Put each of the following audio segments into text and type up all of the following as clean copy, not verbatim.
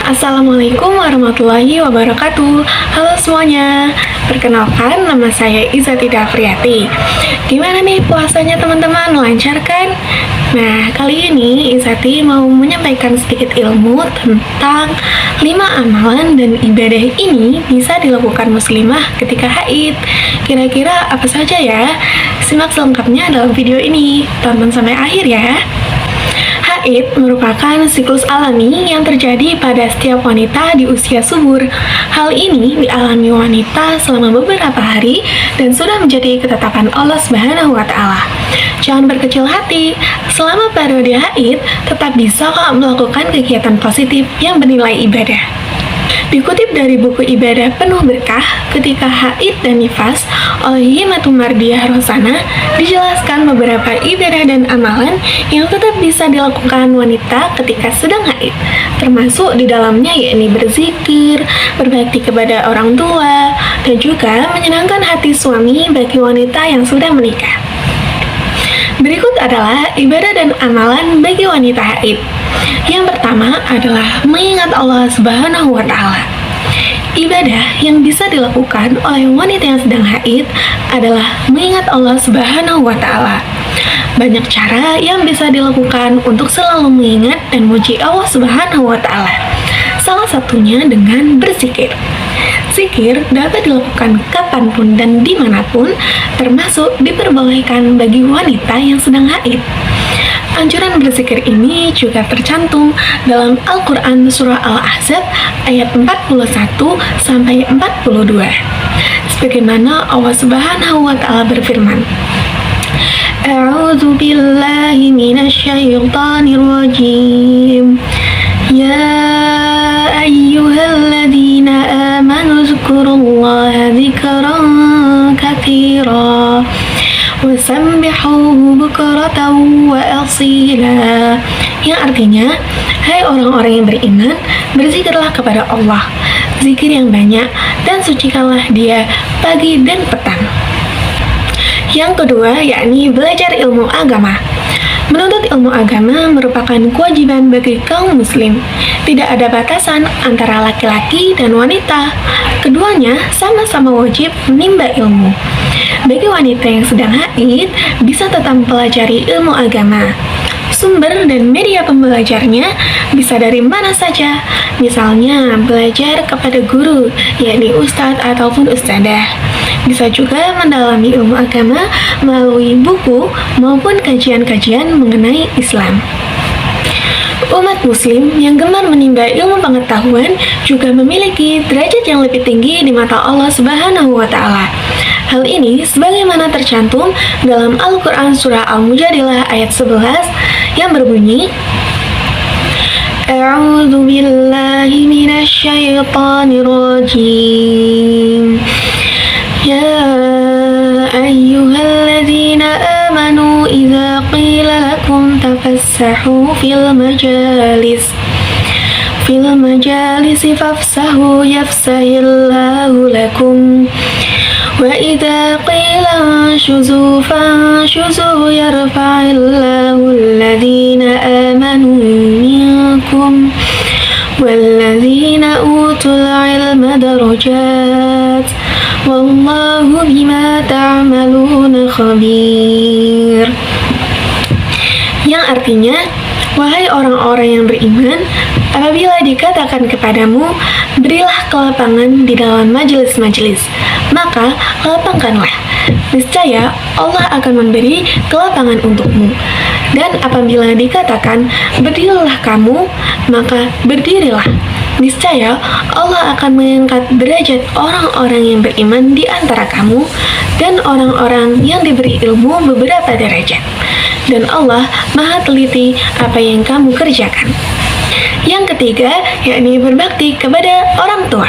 Assalamualaikum warahmatullahi wabarakatuh. Halo semuanya, perkenalkan nama saya Izati Dafriati. Gimana nih puasanya teman-teman, lancar kan? Nah, kali ini Izati mau menyampaikan sedikit ilmu tentang 5 amalan dan ibadah ini bisa dilakukan muslimah ketika haid. Kira-kira apa saja ya? Simak selengkapnya dalam video ini, tonton sampai akhir ya. Haid merupakan siklus alami yang terjadi pada setiap wanita di usia subur. Hal ini dialami wanita selama beberapa hari dan sudah menjadi ketetapan Allah Subhanahu wa Ta'ala. Jangan berkecil hati, selama periode haid tetap bisa kok melakukan kegiatan positif yang bernilai ibadah. Dikutip dari buku Ibadah Penuh Berkah Ketika Haid dan Nifas oleh Himatul Mardiyah Rosana, dijelaskan beberapa ibadah dan amalan yang tetap bisa dilakukan wanita ketika sedang haid, termasuk di dalamnya yakni berzikir, berbakti kepada orang tua, dan juga menyenangkan hati suami bagi wanita yang sudah menikah. Berikut adalah ibadah dan amalan bagi wanita haid. Yang pertama adalah mengingat Allah Subhanahu wa Ta'ala. Ibadah yang bisa dilakukan oleh wanita yang sedang haid adalah mengingat Allah Subhanahu wa Ta'ala. Banyak cara yang bisa dilakukan untuk selalu mengingat dan memuji Allah Subhanahu wa Ta'ala. Salah satunya dengan berzikir. Zikir dapat dilakukan kapanpun dan dimanapun, termasuk diperbolehkan bagi wanita yang sedang haid. Anjuran berzikir ini juga tercantum dalam Al-Quran Surah Al-Ahzab ayat 41-42. Sebagaimana Allah Subhanahu wa Ta'ala berfirman, A'udzu billahi minasyaitonir rajim. Ya ayyuhalladzina amanu dzkurullaha dzikran katsira wasabbihuhu bukratan wa asila. Yang artinya, hai orang-orang yang beriman, berzikirlah kepada Allah, zikir yang banyak, dan sucikanlah dia pagi dan petang. Yang kedua, yakni belajar ilmu agama. Menuntut ilmu agama merupakan kewajiban bagi kaum muslim. Tidak ada batasan antara laki-laki dan wanita. Keduanya sama-sama wajib menimba ilmu. Bagi wanita yang sedang haid, bisa tetap mempelajari ilmu agama. Sumber dan media pembelajarnya bisa dari mana saja. Misalnya, belajar kepada guru, yakni ustadz ataupun ustadzah. Bisa juga mendalami ilmu agama melalui buku maupun kajian-kajian mengenai Islam. Umat muslim yang gemar menimba ilmu pengetahuan juga memiliki derajat yang lebih tinggi di mata Allah Subhanahu wa Ta'ala. Hal ini sebagaimana tercantum dalam Al-Quran Surah Al-Mujadilah ayat 11 yang berbunyi, A'udzu billahi minasyaitonir rajim. Ya ayyuhalladzina amanu idza qila lakum tafassahu fil majalisi fafsahu yafsahillahu lakum wa idza qila anshuzu fanshuzu yarfa'illahu alladhina amanu minkum walladzina utul ilma darajat wallahu bima ta'maluna khabir. Yang artinya, wahai orang-orang yang beriman, apabila dikatakan kepadamu, berilah kelapangan di dalam majelis-majelis, maka lapangkanlah. Niscaya Allah akan memberi kelapangan untukmu. Dan apabila dikatakan, berdirilah kamu, maka berdirilah. Niscaya Allah akan mengangkat derajat orang-orang yang beriman di antara kamu dan orang-orang yang diberi ilmu beberapa derajat. Dan Allah Maha teliti apa yang kamu kerjakan. Yang ketiga, yakni berbakti kepada orang tua.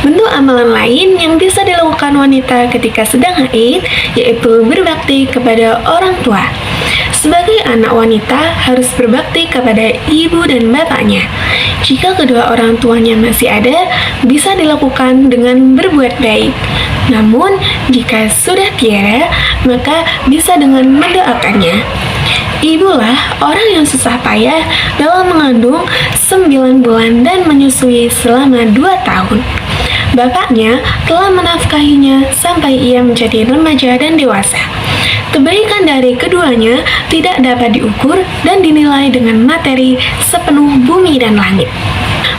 Bentuk amalan lain yang bisa dilakukan wanita ketika sedang haid yaitu berbakti kepada orang tua. Sebagai anak wanita harus berbakti kepada ibu dan bapaknya. Jika kedua orang tuanya masih ada, bisa dilakukan dengan berbuat baik. Namun, jika sudah tiada, maka bisa dengan mendoakannya. Ibulah orang yang susah payah dalam mengandung 9 bulan dan menyusui selama 2 tahun. Bapaknya telah menafkahinya sampai ia menjadi remaja dan dewasa. Kebaikan dari keduanya tidak dapat diukur dan dinilai dengan materi sepenuh bumi dan langit.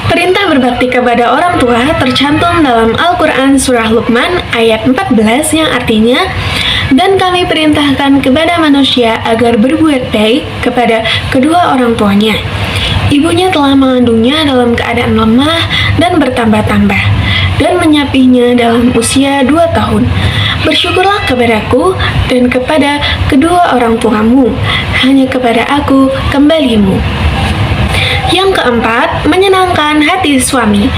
Perintah berbakti kepada orang tua tercantum dalam Al-Quran Surah Luqman ayat 14 yang artinya, dan kami perintahkan kepada manusia agar berbuat baik kepada kedua orang tuanya. Ibunya telah mengandungnya dalam keadaan lemah dan bertambah-tambah, dan menyapihnya dalam usia 2 tahun. Bersyukurlah kepadaku dan kepada kedua orang tuamu, hanya kepada aku kembalimu. Yang keempat, menyenangkan hati suami.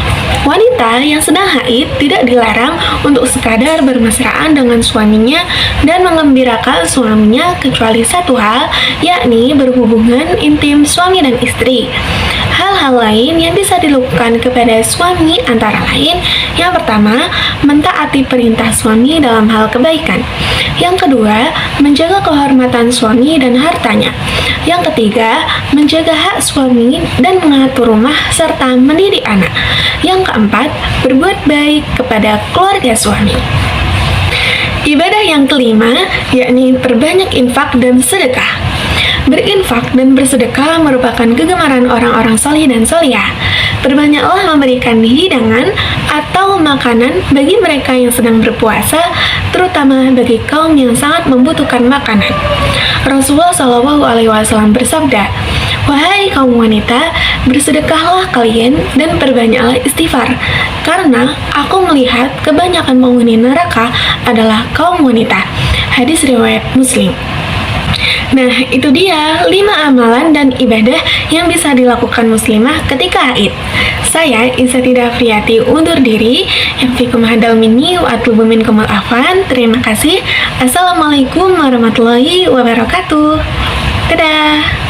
Wanita yang sedang haid tidak dilarang untuk sekadar bermesraan dengan suaminya dan mengembirakan suaminya kecuali satu hal, yakni berhubungan intim suami dan istri. Hal-hal lain yang bisa dilakukan kepada suami antara lain, yang pertama, mentaati perintah suami dalam hal kebaikan. Yang kedua, menjaga kehormatan suami dan hartanya. Yang ketiga, menjaga hak suami dan mengatur rumah serta mendidik anak. Yang keempat, berbuat baik kepada keluarga suami. Ibadah yang kelima, yakni perbanyak infak dan sedekah. Berinfak dan bersedekah merupakan kegemaran orang-orang solih dan solihah. Perbanyaklah memberikan hidangan atau makanan bagi mereka yang sedang berpuasa, terutama bagi kaum yang sangat membutuhkan makanan. Rasulullah SAW bersabda, "Wahai kaum wanita, bersedekahlah kalian dan perbanyaklah istighfar, karena aku melihat kebanyakan penghuni neraka adalah kaum wanita." Hadis riwayat Muslim. Nah, itu dia 5 amalan dan ibadah yang bisa dilakukan muslimah ketika haid. Saya, Izatidah Afriyati, undur diri. Yang fikum hadal minni wa atlubu minkumul afwan. Terima kasih. Assalamualaikum warahmatullahi wabarakatuh. Dadah.